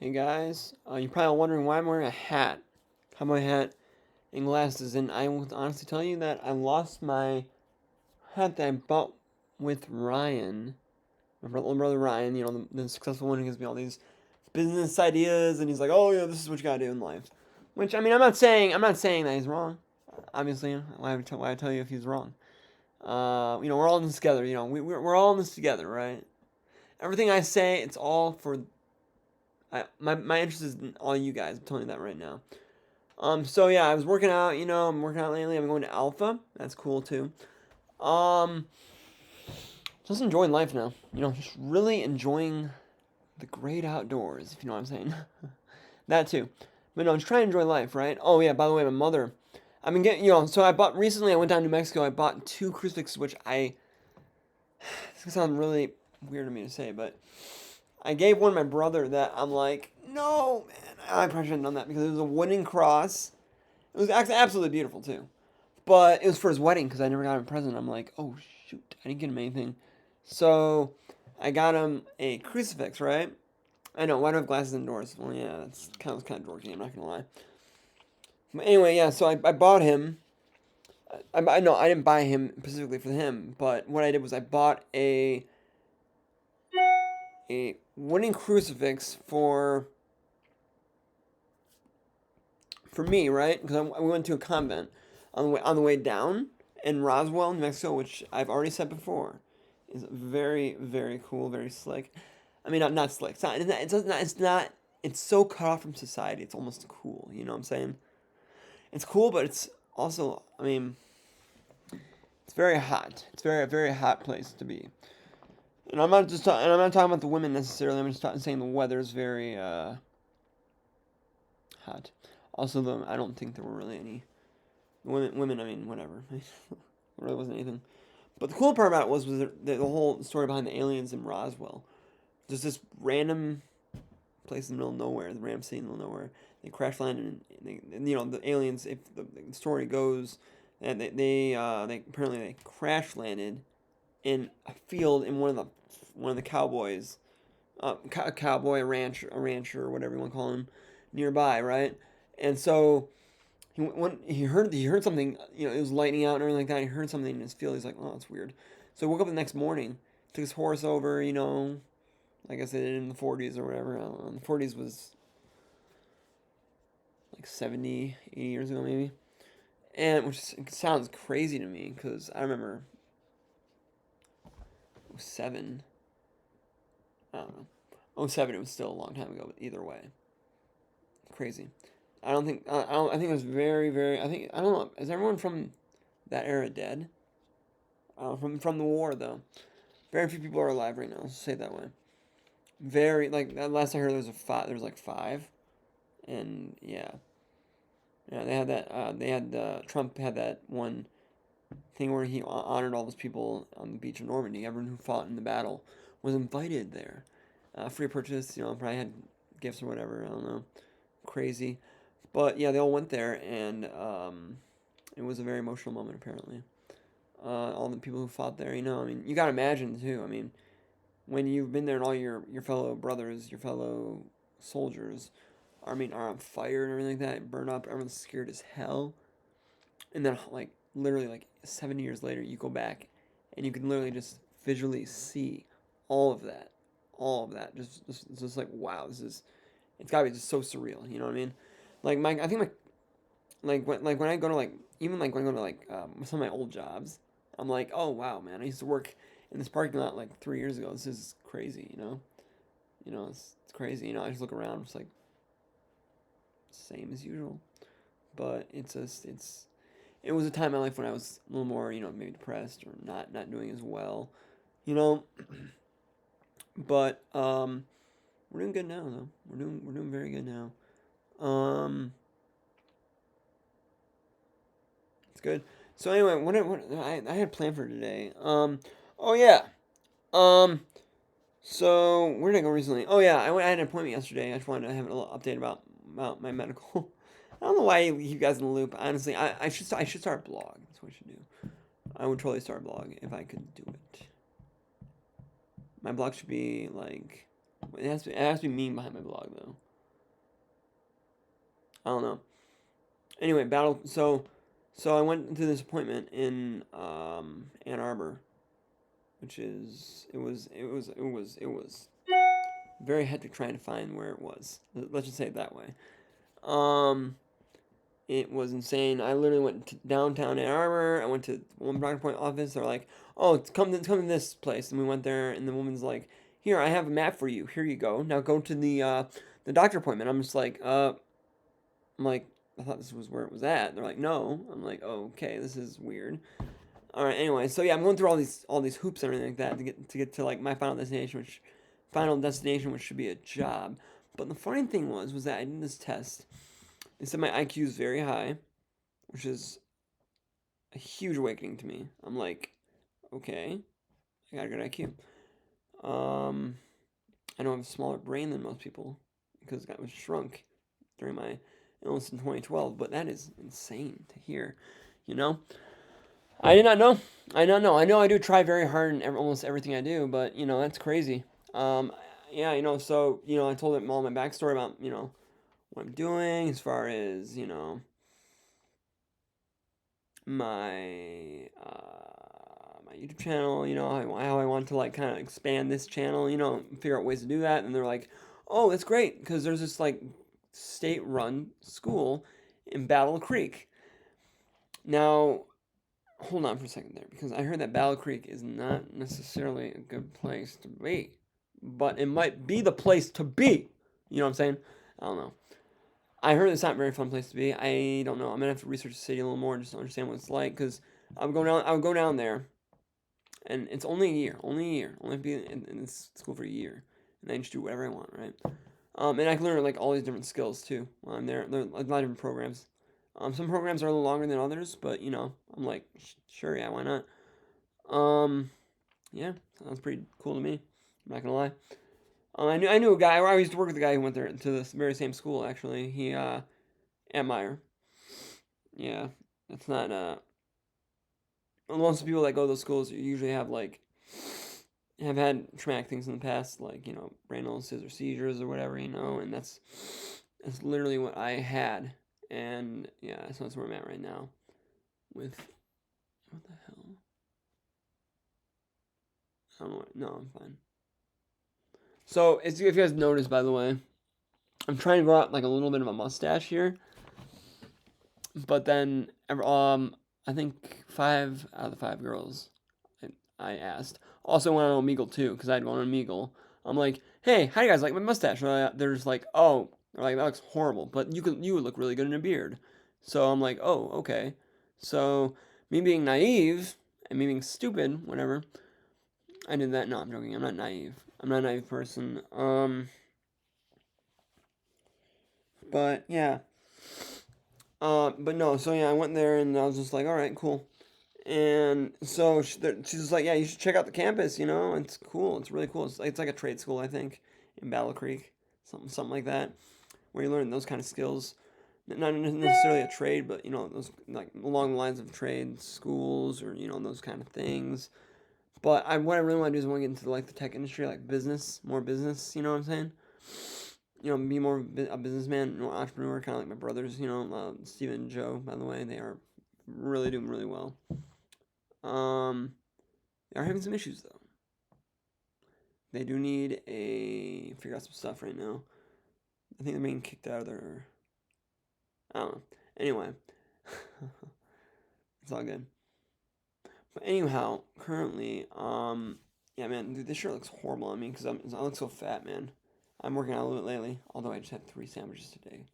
Hey guys, you're probably wondering why I'm wearing a hat. Have my hat and glasses, and I will honestly tell you that I lost my hat that I bought with Ryan, my little brother Ryan. The successful one who gives me all these business ideas, and he's like, "Oh yeah, this is what you gotta do in life." Which I mean, I'm not saying that he's wrong. Obviously, why I tell you if he's wrong? We're all in this together. We're all in this together, right? Everything I say, it's all for my interest is in all you guys. I'm telling you that right now. So yeah, I was working out. I'm working out lately. I'm going to Alpha. That's cool too. Um, just enjoying life now. Just really enjoying the great outdoors. If you know what I'm saying. That too. But no, just trying to enjoy life, right? Oh yeah. By the way, my mother. I've been getting. So I bought recently. I went down to New Mexico. I bought two crucifixes, which I. This can sound really weird to me to say, but I gave one to my brother that I'm like, no, man, I probably shouldn't have done that because it was a wooden cross. It was actually absolutely beautiful too. But it was for his wedding because I never got him a present. I'm like, oh shoot, I didn't get him anything. So I got him a crucifix, right? I know, why do I have glasses indoors? Well, yeah, that's kind of dorky. I'm not gonna lie. But anyway, yeah. So I bought him. I know I didn't buy him specifically for him, but what I did was I bought a wooden crucifix for me, right? Because we went to a convent on the way down in Roswell, New Mexico, which I've already said before, is very very cool, very slick. I mean, not slick. It's not. It's not. It's not. It's so cut off from society. It's almost cool. You know what I'm saying? It's cool, but it's also. I mean, it's very hot. It's very very hot place to be. And I'm not talking about the women necessarily. I'm just saying the weather's very hot. Also, though, I don't think there were really any women. I mean, whatever. There really wasn't anything. But the cool part about it was the whole story behind the aliens in Roswell. Just this random place in the middle of nowhere, the random city in the middle of nowhere. They crash landed, and the aliens. If the story goes, and they apparently they crash landed in a field in one of the cowboys, a cowboy, a rancher, or whatever you want to call him, nearby, right? And so when he heard something, it was lightning out and everything like that. He heard something in his field. He's like, oh, that's weird. So he woke up the next morning, took his horse over, like I said in the 40s or whatever. I don't know. The 40s was like 70, 80 years ago maybe, and which sounds crazy to me because I remember '07. I don't know. '07. It was still a long time ago, but either way, crazy. I don't think I don't. I think it was very very. I don't know. Is everyone from that era dead? From the war though. Very few people are alive right now. Let's say it that way. Very like last I heard there was a five. There was like five, and yeah, yeah. They had that. They had Trump had that one thing where he honored all those people on the beach of Normandy. Everyone who fought in the battle was invited there. Free purchase. Probably had gifts or whatever. I don't know. Crazy, but yeah, they all went there, and it was a very emotional moment apparently. All the people who fought there. I mean, you gotta imagine too. I mean, when you've been there and all your fellow brothers, your fellow soldiers, I mean, are on fire and everything like that, burn up, everyone's scared as hell, and then like literally like 70 years later, you go back, and you can literally just visually see all of that, all of that. Just like wow, it's gotta be just so surreal. You know what I mean? I think like when I go to like even like when I go to like some of my old jobs, I'm like, oh wow, man, I used to work in this parking lot like 3 years ago. This is crazy, it's crazy. I just look around, it's like same as usual, but it was a time in my life when I was a little more, maybe depressed or not doing as well, you know. But we're doing good now though. We're doing very good now. Um, it's good. So anyway, what I had planned for today. Oh yeah. Um, so where did I go recently? Oh yeah, I had an appointment yesterday. I just wanted to have a little update about my medical. I don't know why I leave you guys in the loop. Honestly, I should start a blog. That's what I should do. I would totally start a blog if I could do it. My blog should be like it has to be mean behind my blog though. I don't know. Anyway, battle. So I went to this appointment in Ann Arbor, which is it was very hectic trying to find where it was. Let's just say it that way. Um, it was insane. I literally went to downtown Ann Arbor. I went to one Brown Point office. They're like, "Oh, come to this place," and we went there. And the woman's like, "Here, I have a map for you. Here you go. Now go to the doctor appointment." I'm just like, I'm like, I thought this was where it was at. They're like, "No." I'm like, "Oh, okay, this is weird." All right. Anyway, so yeah, I'm going through all these hoops and everything like that to get to like my final destination, which should be a job. But the funny thing was that I did this test. They said my IQ is very high, which is a huge awakening to me. I'm like, okay, I got a good IQ. Um, I know I have a smaller brain than most people because I was shrunk during my illness in 2012, but that is insane to hear, you know? I did not know. I don't know. I know I do try very hard in almost everything I do, but that's crazy. Um, yeah, so I told him all my backstory about what I'm doing as far as my YouTube channel. How I want to like kind of expand this channel. Figure out ways to do that. And they're like, "Oh, that's great," because there's this like state-run school in Battle Creek. Now, hold on for a second there, because I heard that Battle Creek is not necessarily a good place to be, but it might be the place to be. You know what I'm saying? I don't know. I heard it's not a very fun place to be. I don't know. I'm gonna have to research the city a little more just to understand what it's like. Cause I would go down there, and it's only a year, only be in this school for a year, and I can just do whatever I want, right? And I can learn like all these different skills too while I'm there. Learn like a lot of different programs. Some programs are a little longer than others, but I'm like, sure, yeah, why not? Um, yeah, sounds pretty cool to me. I'm not gonna lie. I knew a guy. I used to work with a guy who went there to the very same school. Actually, he at Meyer. Yeah, it's not. Most of the people that go to those schools usually have had traumatic things in the past, like brain illnesses or seizures or whatever, and that's literally what I had, and yeah, so that's where I'm at right now. With what the hell? I don't know. No, I'm fine. So, if you guys noticed, by the way, I'm trying to grow out like a little bit of a mustache here, but then I think 5 out of the 5 girls I asked also went on Omegle too, because I'd gone on Omegle. I'm like, hey, how do you guys like my mustache? And they're just like, oh, they're like, that looks horrible, but you would look really good in a beard. So I'm like, oh, okay. So me being naive and me being stupid, whatever, I did that. No, I'm joking. I'm not naive. I'm not a naive person. But yeah. But no. So yeah, I went there and I was just like, all right, cool. And so she's just like, yeah, you should check out the campus. It's cool. It's really cool. It's like a trade school, I think, in Battle Creek, something like that, where you learn those kind of skills. Not necessarily a trade, but those like along the lines of trade schools or those kind of things. But what I really want to do is I want to get into like the tech industry, like business, more business. You know what I'm saying? Be more a businessman, entrepreneur, kind of like my brothers. Steven and Joe, by the way, they are really doing really well. They are having some issues though. They do need a figure out some stuff right now. I think they're being kicked out of their. I don't know. Anyway, it's all good. But anyhow, currently, yeah, man, dude, this shirt looks horrible on me because I look so fat, man. I'm working out a little bit lately, although I just had 3 sandwiches today.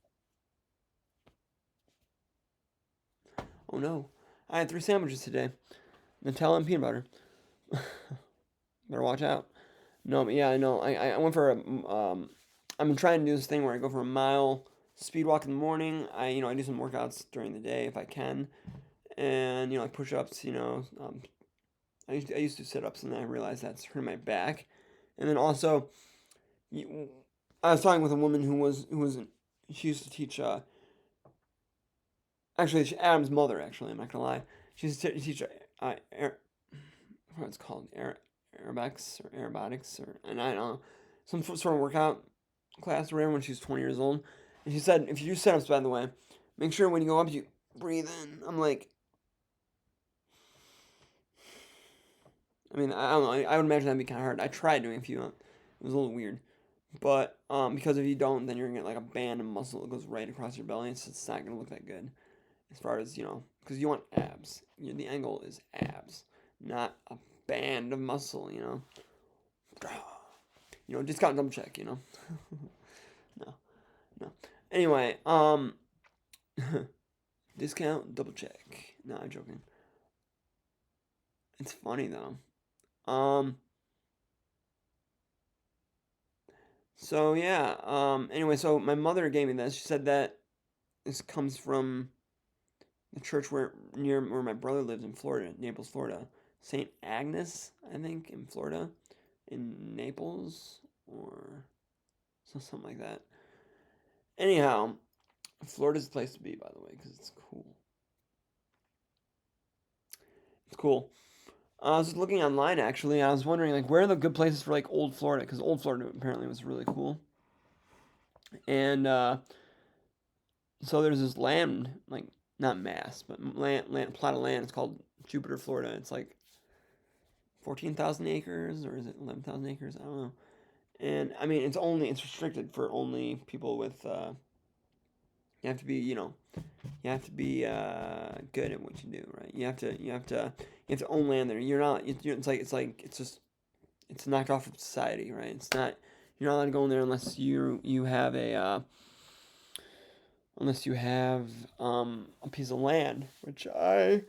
Oh no, I had 3 sandwiches today. Nutella and peanut butter. Better watch out. No, but yeah, I know. I went for I'm trying to do this thing where I go for a mile speed walk in the morning. I do some workouts during the day if I can, and like push ups. I used to sit ups, and then I realized that's hurting my back, and then also, I was talking with a woman who was she used to teach. Actually, Adam's mother. Actually, I'm not gonna lie. She used to teach what's called aerobics or aerobotics, or and I don't know, some sort of workout class or whatever when she was 20 years old. And she said, if you do sit-ups, by the way, make sure when you go up, you breathe in. I'm like, I mean, I don't know. I would imagine that'd be kind of hard. I tried doing a few. It was a little weird. But because if you don't, then you're gonna get like a band of muscle that goes right across your belly. It's not gonna look that good. As far as because you want abs. The angle is abs, not a band of muscle. Discount double check. No, no. Anyway, discount double check. No, I'm joking. It's funny though. So yeah. Anyway, so my mother gave me this. She said that this comes from the church near where my brother lives in Florida, Naples, Florida. St. Agnes, I think, in Florida, in Naples or something like that. Anyhow, Florida's the place to be, by the way, because it's cool. It's cool. I was just looking online actually. I was wondering like where are the good places for like old Florida, because old Florida apparently was really cool. And so there's this land, like not mass, but plot of land. It's called Jupiter, Florida. It's like 14,000 acres, or is it 11,000 acres? I don't know. And I mean, it's restricted for only people with. You have to be, you have to be good at what you do, right? You have to own land there. You're not. It's knocked off of society, right? It's not. You're not allowed to go in there unless you have a piece of land, which I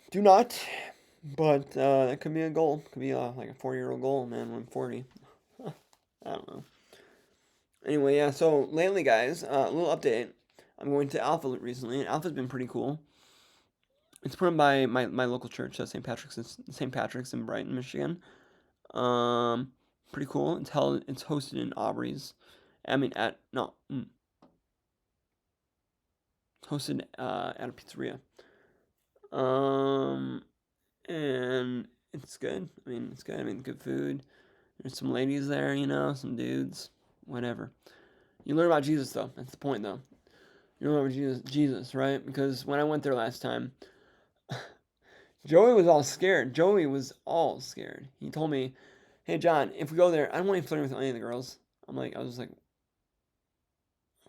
do not. But that could be a goal. Could be like a 4-year-old goal, man. When I'm 40, I don't know. Anyway, yeah. So lately, guys, a little update. I'm going to Alpha recently, and Alpha's been pretty cool. It's put on by my local church, St. Patrick's in Brighton, Michigan. Um, Pretty cool. It's hosted in Aubrey's. I mean, hosted at a pizzeria. Um, and it's good. I mean, it's good. I mean, good food. There's some ladies there, some dudes, whatever. You learn about Jesus, though. That's the point, though. You learn about Jesus, right? Because when I went there last time, Joey was all scared. He told me, "Hey, John, if we go there, I don't want you flirting with any of the girls." I was like,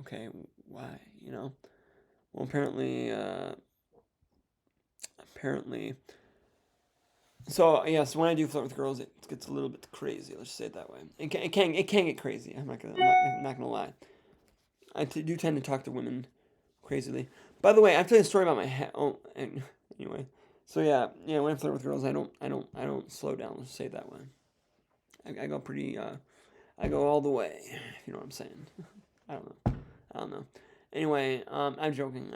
okay, why? Well, apparently. So yes, when I do flirt with girls, it gets a little bit crazy. Let's just say it that way. It can get crazy. I'm not gonna lie. Do tend to talk to women crazily. By the way, I've told you a story about my hat. Oh, and anyway. So yeah. When I flirt with girls, I don't slow down. Let's say it that way. I go pretty. I go all the way. If you know what I'm saying. I don't know. I don't know. Anyway, I'm joking.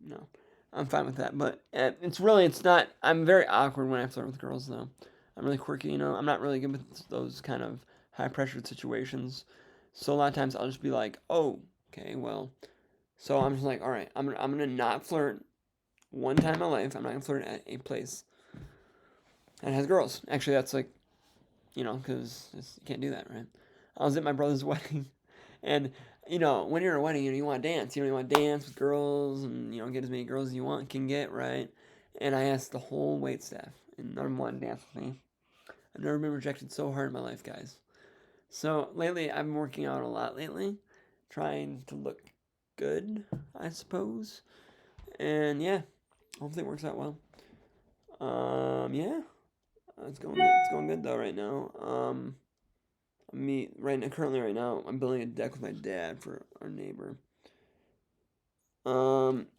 No. I'm fine with that. But it's not. I'm very awkward when I flirt with girls, though. I'm really quirky. I'm not really good with those kind of high pressure situations. So a lot of times I'll just be like, oh, okay, well. So I'm just like, all right, I'm gonna not flirt one time in my life. I'm not gonna flirt at a place that has girls. Actually, that's like, because you can't do that, right? I was at my brother's wedding, and when you're at a wedding, you want to dance. You want to dance with girls, and get as many girls as you can get, right? And I asked the whole wait staff, and none of them wanted to dance with me. I've never been rejected so hard in my life, guys. So lately, I've been working out a lot lately, trying to look good, I suppose. And yeah, hopefully it works out well. Yeah, it's going good. It's going good though right now. Currently right now, I'm building a deck with my dad for our neighbor.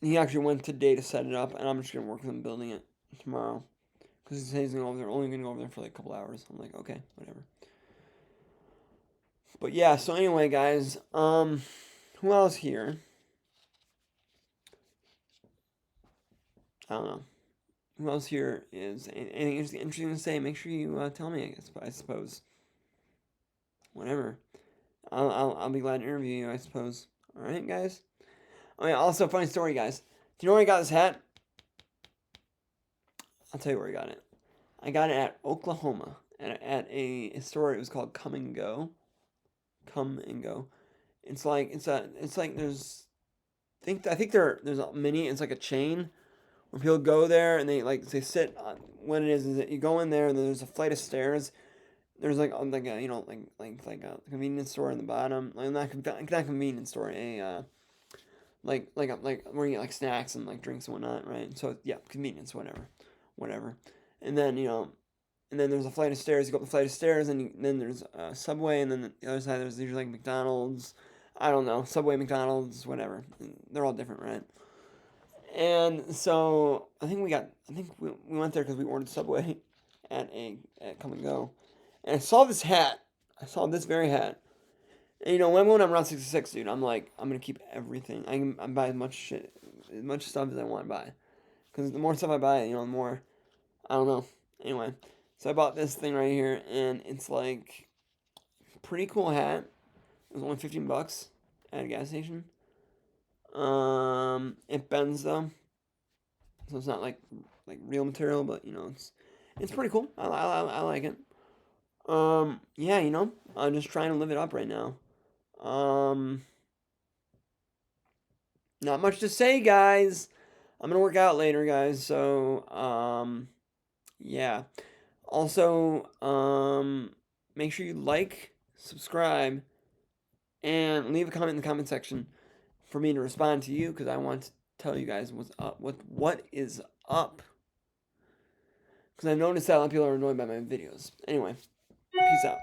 He actually went today to set it up, and I'm just gonna work with him building it tomorrow. Because he says he's only gonna go over there for like a couple hours. I'm like, okay, whatever. But yeah, so anyway, guys, who else here? I don't know. Who else here is anything interesting to say? Make sure you tell me. I suppose. Whatever. I'll be glad to interview you. I suppose. All right, guys. Oh yeah. Also, funny story, guys. Do you know where I got this hat? I'll tell you where I got it. I got it at Oklahoma at a store. It was called Come and Go. Come and Go. It's like I think there's a mini. It's like a chain where people go there and they sit on. What it is that you go in there and then there's a flight of stairs. There's like a like a convenience store in the bottom, like not convenience store, like where you get like snacks and like drinks and whatnot, right? So yeah, convenience, whatever. And then and then there's a flight of stairs. You go up the flight of stairs, and then there's a Subway, and then the other side there's usually like McDonald's. I don't know, Subway, McDonald's, whatever. They're all different, right? And so I think we went there because we ordered Subway at Come and Go, and I saw this hat. I saw this very hat. And when I'm going on Route 66, dude, I'm like, I'm gonna keep everything. I'm buy as much shit, as much stuff as I want to buy, because the more stuff I buy, the more, I don't know. Anyway, so I bought this thing right here, and it's like pretty cool hat. It was only 15 bucks at a gas station. It bends though, so it's not like real material, but it's pretty cool. I like it. Yeah, I'm just trying to live it up right now. Um, Not much to say, guys. I'm gonna work out later, guys. So, yeah. Also, make sure you like, subscribe, and leave a comment in the comment section for me to respond to you because I want to tell you guys what's up, what is up. Because I noticed that a lot of people are annoyed by my videos. Anyway, peace out.